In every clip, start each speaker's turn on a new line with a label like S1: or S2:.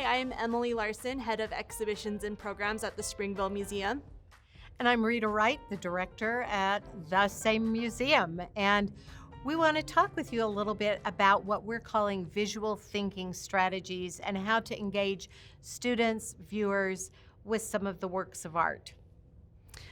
S1: Hi, I'm Emily Larsen, Head of Exhibitions and Programs at the Springville Museum.
S2: And I'm Rita Wright, the director at the same museum. And we want to talk with you a little bit about what we're calling visual thinking strategies and how to engage students, viewers with some of the works of art.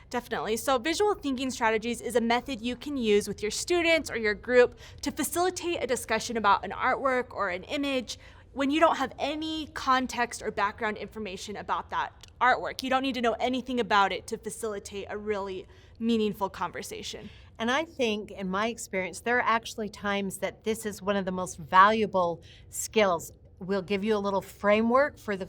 S1: Definitely. So visual thinking strategies is a method you can use with your students or your group to facilitate a discussion about an artwork or an image when you don't have any context or background information about that artwork. You don't need to know anything about it to facilitate a really meaningful conversation.
S2: And I think, in my experience, there are actually times that this is one of the most valuable skills. We'll give you a little framework for the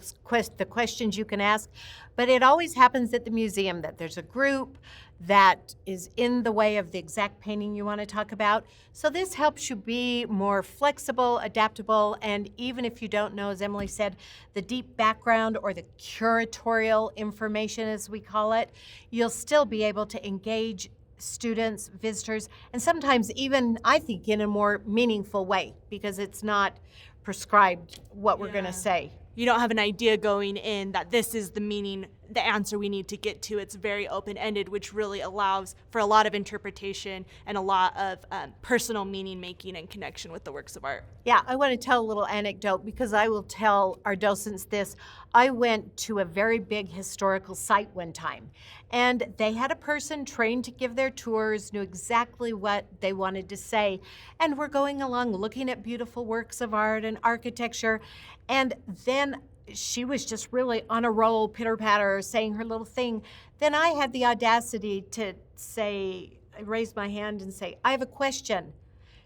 S2: questions you can ask, but it always happens at the museum that there's a group that is in the way of the exact painting you want to talk about. So this helps you be more flexible, adaptable, and even if you don't know, as Emily said, the deep background or the curatorial information, as we call it, you'll still be able to engage students, visitors, and sometimes even, I think, in a more meaningful way because it's not prescribed what we're going to say.
S1: You don't have an idea going in that this is the answer we need to get to. It's very open-ended, which really allows for a lot of interpretation and a lot of personal meaning making and connection with the works of art.
S2: Yeah, I want to tell a little anecdote because I will tell our docents this. I went to a very big historical site one time, and they had a person trained to give their tours, knew exactly what they wanted to say, and we're going along looking at beautiful works of art and architecture, and then she was just really on a roll, pitter-patter, saying her little thing. Then I had the audacity to say, I raised my hand and say, I have a question.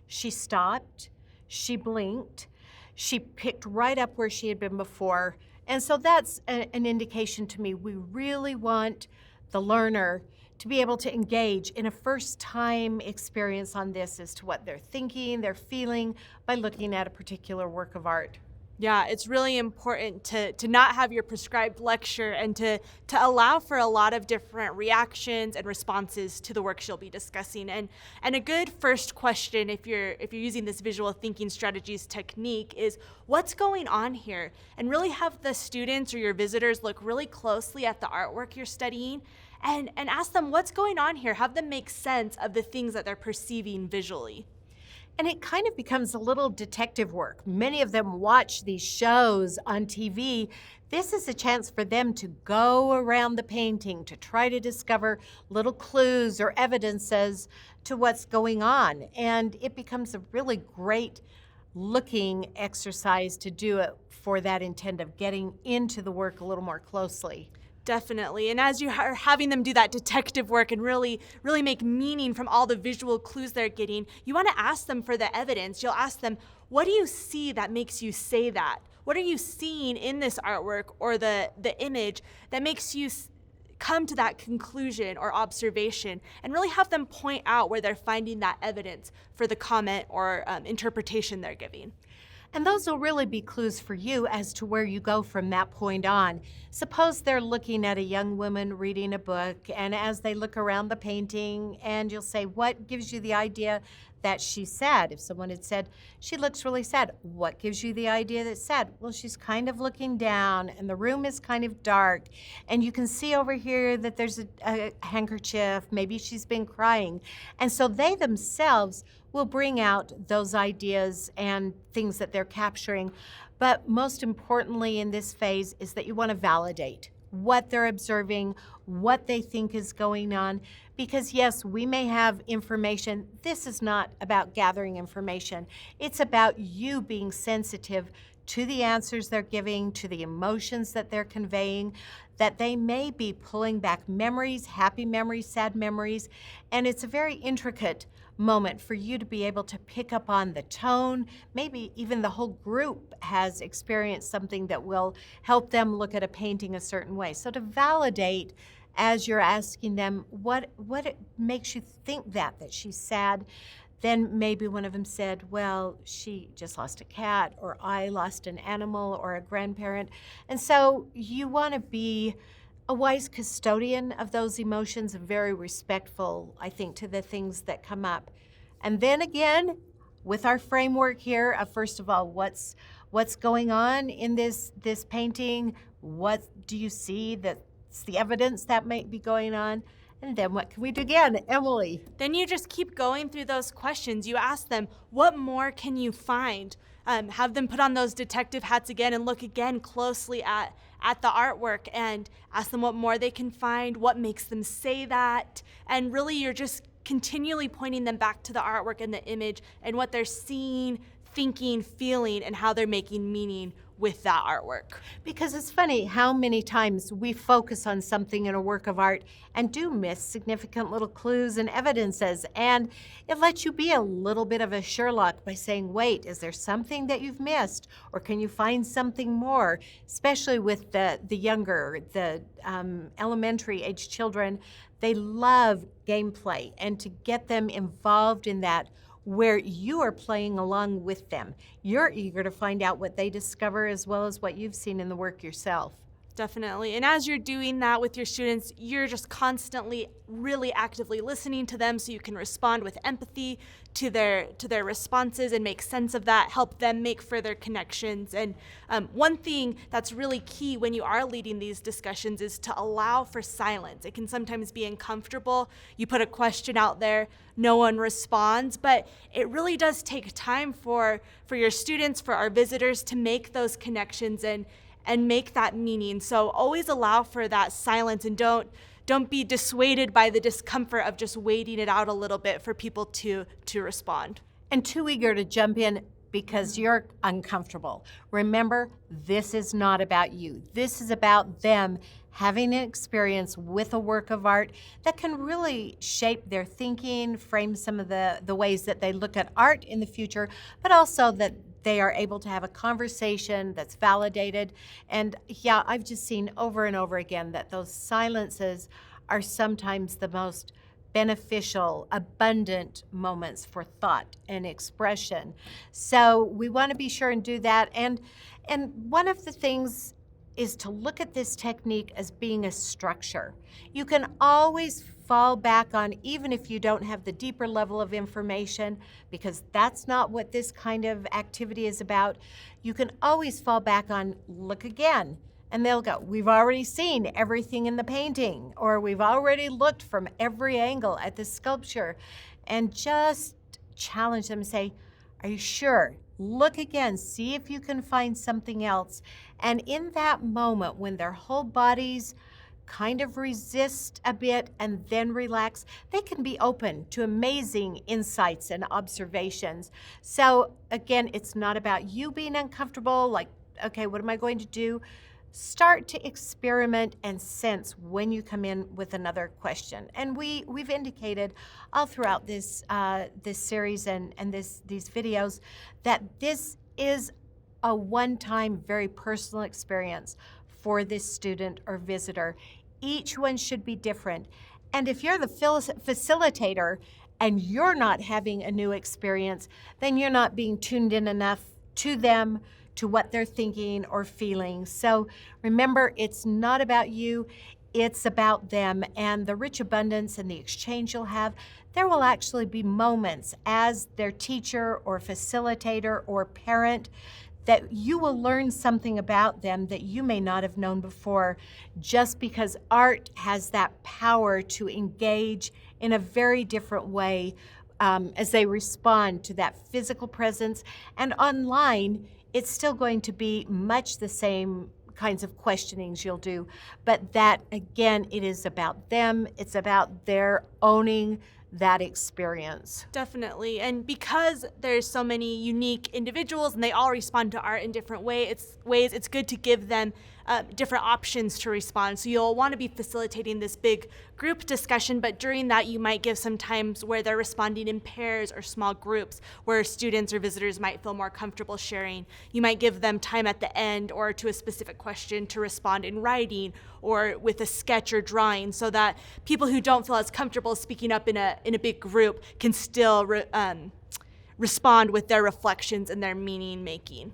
S2: She stopped, she blinked, she picked right up where she had been before. And so that's an indication to me. We really want the learner to be able to engage in a first-time experience on this as to what they're thinking, they're feeling by looking at a particular work of art.
S1: Yeah, it's really important to not have your prescribed lecture and to allow for a lot of different reactions and responses to the works you'll be discussing. And a good first question, if you're using this visual thinking strategies technique, is what's going on here? And really have the students or your visitors look really closely at the artwork you're studying and ask them what's going on here. Have them make sense of the things that they're perceiving visually.
S2: And it kind of becomes a little detective work. Many of them watch these shows on TV. This is a chance for them to go around the painting to try to discover little clues or evidences to what's going on. And it becomes a really great looking exercise to do it for that intent of getting into the work a little more closely.
S1: Definitely. And as you are having them do that detective work and really make meaning from all the visual clues they're getting, you want to ask them for the evidence. You'll ask them, what do you see that makes you say that? What are you seeing in this artwork or the image that makes you come to that conclusion or observation? And really have them point out where they're finding that evidence for the comment or interpretation they're giving.
S2: And those will really be clues for you as to where you go from that point on. Suppose they're looking at a young woman reading a book, and as they look around the painting, and you'll say, what gives you the idea that she's sad? If someone had said, she looks really sad, what gives you the idea that's sad? Well, she's kind of looking down, and the room is kind of dark, and you can see over here that there's a handkerchief, maybe she's been crying. And so they themselves will bring out those ideas and things that they're capturing. But most importantly in this phase is that you want to validate what they're observing, what they think is going on. Because yes, we may have information. This is not about gathering information. It's about you being sensitive to the answers they're giving, to the emotions that they're conveying, that they may be pulling back memories, happy memories, sad memories. And it's a very intricate moment for you to be able to pick up on the tone. Maybe even the whole group has experienced something that will help them look at a painting a certain way. So to validate as you're asking them what makes you think that she's sad, then maybe one of them said, well, she just lost a cat, or I lost an animal or a grandparent. And so you want to be a wise custodian of those emotions, very respectful, I think, to the things that come up. And then again, with our framework here of, first of all, what's going on in this painting? What do you see that's the evidence that might be going on? And then what can we do again, Emily?
S1: Then you just keep going through those questions. You ask them, what more can you find? Have them put on those detective hats again and look again closely at the artwork and ask them what more they can find, what makes them say that. And really, you're just continually pointing them back to the artwork and the image and what they're seeing, thinking, feeling, and how they're making meaning with that artwork.
S2: Because it's funny how many times we focus on something in a work of art and do miss significant little clues and evidences. And it lets you be a little bit of a Sherlock by saying, wait, is there something that you've missed? Or can you find something more? Especially with the younger, the elementary age children, they love gameplay, and to get them involved in that where you are playing along with them. You're eager to find out what they discover as well as what you've seen in the work yourself.
S1: Definitely. And as you're doing that with your students, you're just constantly really actively listening to them so you can respond with empathy to their responses and make sense of that, help them make further connections. And one thing that's really key when you are leading these discussions is to allow for silence. It can sometimes be uncomfortable. You put a question out there, no one responds, but it really does take time for your students, for our visitors to make those connections and make that meaning. So always allow for that silence, and don't be dissuaded by the discomfort of just waiting it out a little bit for people to respond.
S2: And too eager to jump in because you're uncomfortable. Remember, this is not about you. This is about them having an experience with a work of art that can really shape their thinking, frame some of the ways that they look at art in the future, but also that they are able to have a conversation that's validated. And yeah, I've just seen over and over again that those silences are sometimes the most beneficial, abundant moments for thought and expression. So we want to be sure and do that. And one of the things is to look at this technique as being a structure. You can always fall back on, even if you don't have the deeper level of information, because that's not what this kind of activity is about. You can always fall back on, look again. And they'll go, we've already seen everything in the painting, or we've already looked from every angle at the sculpture. And just challenge them and say, are you sure? Look again, see if you can find something else. And in that moment, when their whole bodies kind of resist a bit and then relax, they can be open to amazing insights and observations. So again, it's not about you being uncomfortable, like, okay, what am I going to do? Start to experiment and sense when you come in with another question. And we've indicated all throughout this series and these videos that this is a one-time, very personal experience for this student or visitor. Each one should be different. And if you're the facilitator and you're not having a new experience, then you're not being tuned in enough to them, to what they're thinking or feeling. So remember, it's not about you, it's about them. And the rich abundance and the exchange you'll have, there will actually be moments as their teacher or facilitator or parent that you will learn something about them that you may not have known before, just because art has that power to engage in a very different way as they respond to that physical presence. And online, it's still going to be much the same kinds of questionings you'll do, but that, again, it is about them. It's about their owning that experience.
S1: Definitely. And because there's so many unique individuals and they all respond to art in different ways, it's good to give them different options to respond. So you'll want to be facilitating this big group discussion, but during that you might give some times where they're responding in pairs or small groups where students or visitors might feel more comfortable sharing. You might give them time at the end or to a specific question to respond in writing or with a sketch or drawing, so that people who don't feel as comfortable speaking up in a big group can still respond with their reflections and their meaning making.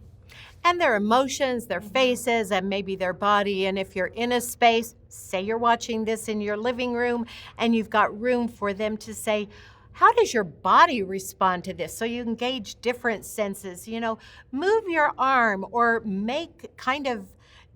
S2: And their emotions, their faces, and maybe their body. And if you're in a space, say you're watching this in your living room, and you've got room for them to say, How does your body respond to this? So you engage different senses, move your arm or make kind of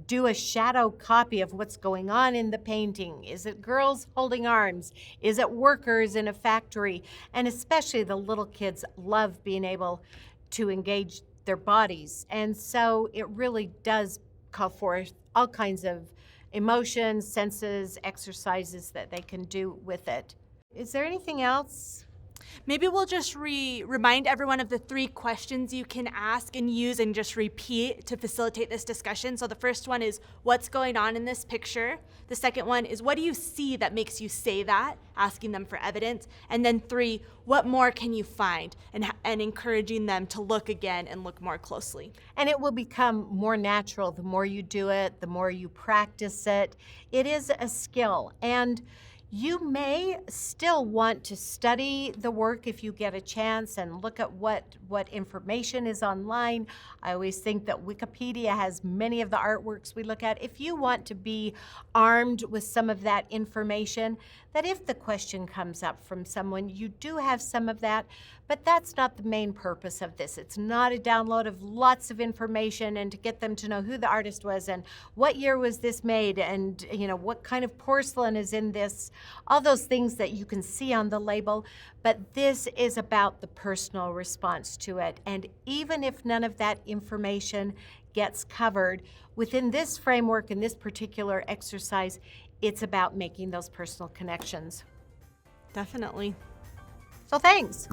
S2: do a shadow copy of what's going on in the painting. Is it girls holding arms? Is it workers in a factory? And especially the little kids love being able to engage their bodies. And so it really does call forth all kinds of emotions, senses, exercises that they can do with it. Is there anything else?
S1: Maybe we'll just remind everyone of the 3 questions you can ask and use and just repeat to facilitate this discussion. So the first one is, what's going on in this picture? The second one is, what do you see that makes you say that? Asking them for evidence. And then 3, what more can you find? And encouraging them to look again and look more closely.
S2: And it will become more natural the more you do it, the more you practice it. It is a skill. And you may still want to study the work if you get a chance and look at what information is online. I always think that Wikipedia has many of the artworks we look at. If you want to be armed with some of that information, that if the question comes up from someone, you do have some of that, but that's not the main purpose of this. It's not a download of lots of information and to get them to know who the artist was and what year was this made and what kind of porcelain is in this, all those things that you can see on the label. But this is about the personal response to it. And even if none of that information gets covered within this framework and this particular exercise, it's about making those personal connections.
S1: Definitely.
S2: So thanks.